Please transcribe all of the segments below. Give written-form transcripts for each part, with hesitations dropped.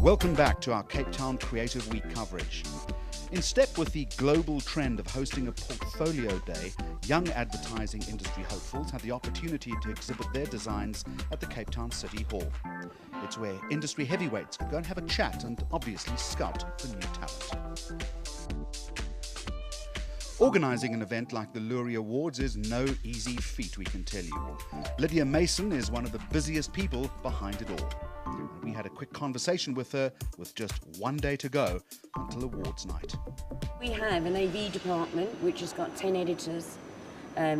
Welcome back to our Cape Town Creative Week coverage. In step with the global trend of hosting a portfolio day, young advertising industry hopefuls had the opportunity to exhibit their designs at the Cape Town City Hall. It's where industry heavyweights could go and have a chat and obviously scout for new talent. Organising an event like the Loerie Awards is no easy feat, we can tell you. Lydia Mason is one of the busiest people behind it all. We had a quick conversation with her with just one day to go until awards night. We have an AV department which has got 10 editors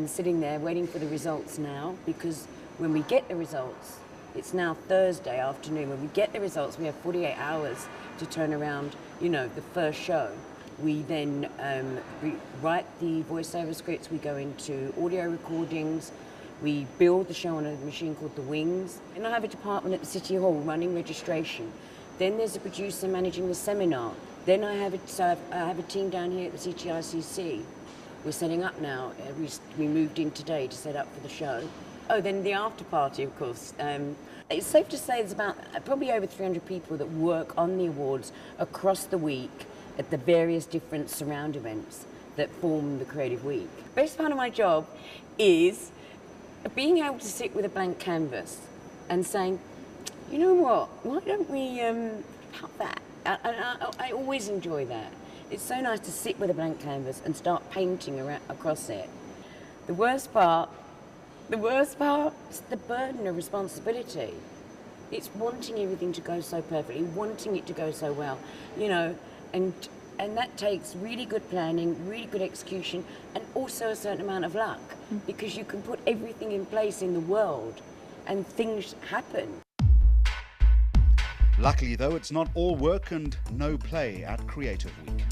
sitting there waiting for the results now, because when we get the results, it's now Thursday afternoon, when we get the results we have 48 hours to turn around, the first show. We then write the voiceover scripts, we go into audio recordings, we build the show on a machine called the Wings. And I have a department at the City Hall running registration. Then there's a producer managing the seminar. Then I have a team down here at the CTICC. We're setting up now. We moved in today to set up for the show. Oh, then the after party, of course. It's safe to say there's about probably over 300 people that work on the awards across the week at the various different surround events that form the Creative Week. Best part of my job is being able to sit with a blank canvas and saying, you know what, why don't we have that? I always enjoy that. It's so nice to sit with a blank canvas and start painting across it. The worst part is the burden of responsibility. It's wanting everything to go so perfectly, wanting it to go so well, and that takes really good planning, really good execution, and also a certain amount of luck, because you can put everything in place in the world and things happen. Luckily though, it's not all work and no play at Creative Week.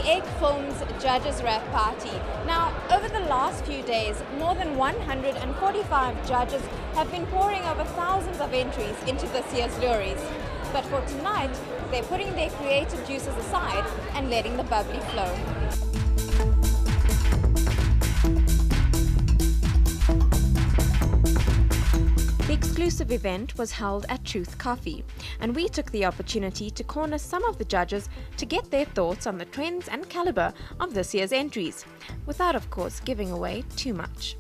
Egg Films Judges Wrap Party. Now, over the last few days, more than 145 judges have been pouring over thousands of entries into this year's Loeries. But for tonight, they're putting their creative juices aside and letting the bubbly flow. The exclusive event was held at Truth Coffee, and we took the opportunity to corner some of the judges to get their thoughts on the trends and caliber of this year's entries, without of course giving away too much.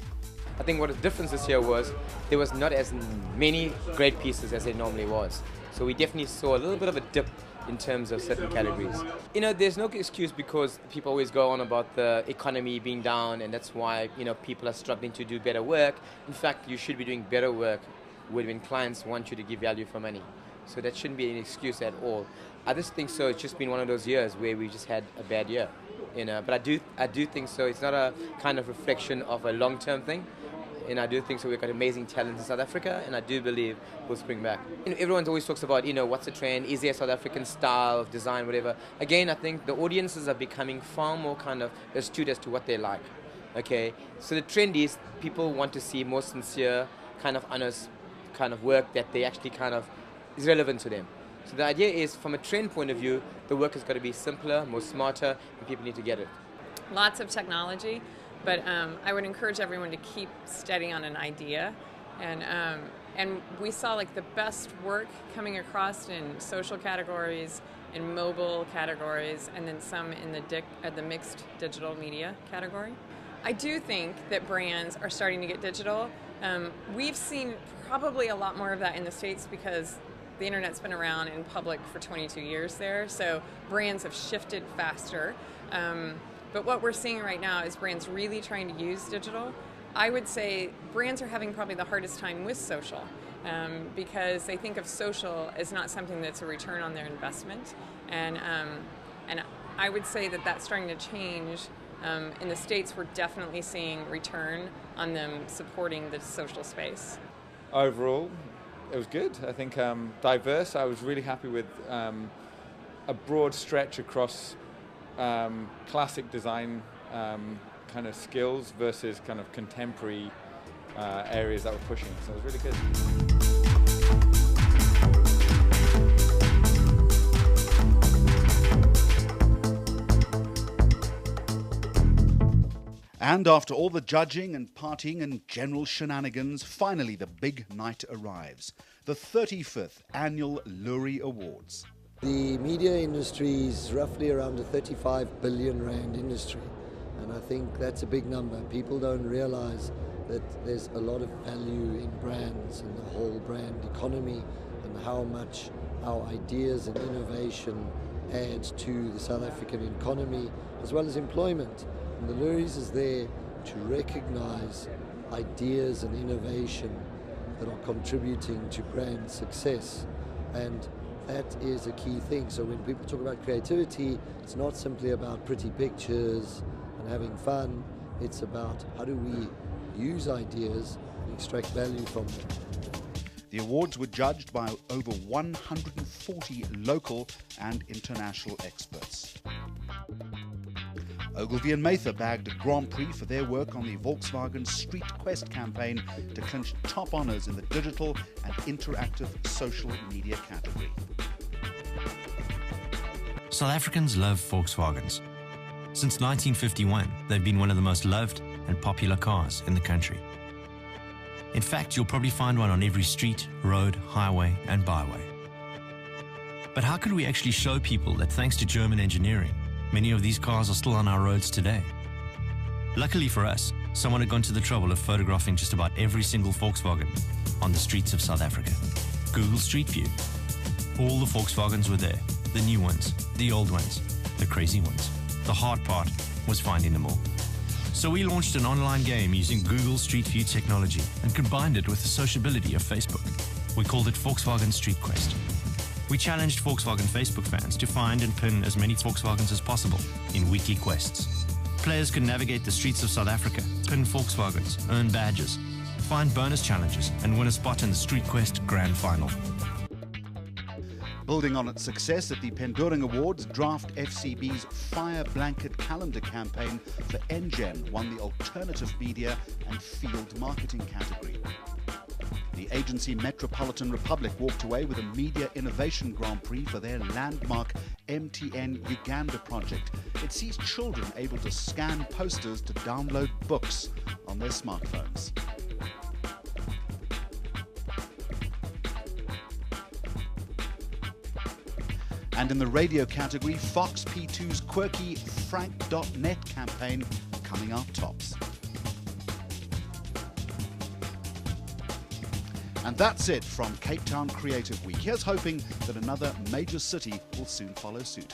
I think what the difference this year was there was not as many great pieces as there normally was. So we definitely saw a little bit of a dip in terms of certain categories. There's no excuse, because people always go on about the economy being down, and that's why, people are struggling to do better work. In fact, you should be doing better work when clients want you to give value for money. So that shouldn't be an excuse at all. I just think so. It's just been one of those years where we just had a bad year, But I do think so. It's not a kind of reflection of a long-term thing. And I do think so. We've got amazing talent in South Africa, and I do believe we'll spring back. Everyone always talks about, what's the trend? Is there a South African style of design, whatever? Again, I think the audiences are becoming far more kind of astute as to what they like. Okay, so the trend is people want to see more sincere, kind of honest, kind of work that they actually kind of is relevant to them. So the idea is, from a trend point of view, the work has got to be simpler, more smarter, and people need to get it. Lots of technology. But I would encourage everyone to keep steady on an idea, and we saw the best work coming across in social categories, in mobile categories, and then some in the mixed digital media category. I do think that brands are starting to get digital. We've seen probably a lot more of that in the States because the internet's been around in public for 22 years there, so brands have shifted faster. But what we're seeing right now is brands really trying to use digital. I would say brands are having probably the hardest time with social because they think of social as not something that's a return on their investment. And I would say that that's starting to change. In the States, we're definitely seeing return on them supporting the social space. Overall, it was good. I think diverse. I was really happy with a broad stretch across classic design kind of skills versus kind of contemporary areas that were pushing. So it was really good. And after all the judging and partying and general shenanigans, finally the big night arrives. The 35th Annual Loerie Awards. The media industry is roughly around a 35 billion rand industry, and I think that's a big number. People don't realize that there's a lot of value in brands and the whole brand economy, and how much our ideas and innovation add to the South African economy as well as employment. And the Loeries is there to recognize ideas and innovation that are contributing to brand success, and that is a key thing. So when people talk about creativity, it's not simply about pretty pictures and having fun. It's about how do we use ideas and extract value from them. The awards were judged by over 140 local and international experts. Ogilvy and Mather bagged a Grand Prix for their work on the Volkswagen Street Quest campaign to clinch top honours in the digital and interactive social media category. South Africans love Volkswagens. Since 1951, they've been one of the most loved and popular cars in the country. In fact, you'll probably find one on every street, road, highway and byway. But how could we actually show people that thanks to German engineering, many of these cars are still on our roads today? Luckily for us, someone had gone to the trouble of photographing just about every single Volkswagen on the streets of South Africa. Google Street View. All the Volkswagens were there. The new ones, the old ones, the crazy ones. The hard part was finding them all. So we launched an online game using Google Street View technology and combined it with the sociability of Facebook. We called it Volkswagen Street Quest. We challenged Volkswagen Facebook fans to find and pin as many Volkswagens as possible in weekly quests. Players could navigate the streets of South Africa, pin Volkswagens, earn badges, find bonus challenges, and win a spot in the Street Quest Grand Final. Building on its success at the Penduring Awards, Draft FCB's Fire Blanket Calendar campaign for NGen won the Alternative Media and Field Marketing category. The agency Metropolitan Republic walked away with a Media Innovation Grand Prix for their landmark MTN Uganda project. It sees children able to scan posters to download books on their smartphones. And in the radio category, Fox P2's quirky Frank.net campaign coming out tops. And that's it from Cape Town Creative Week. Here's hoping that another major city will soon follow suit.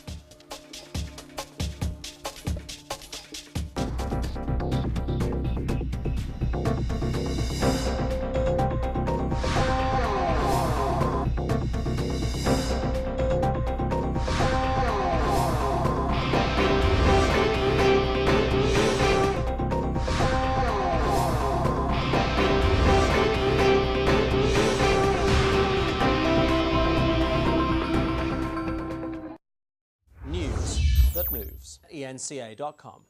That moves. ENCA.com.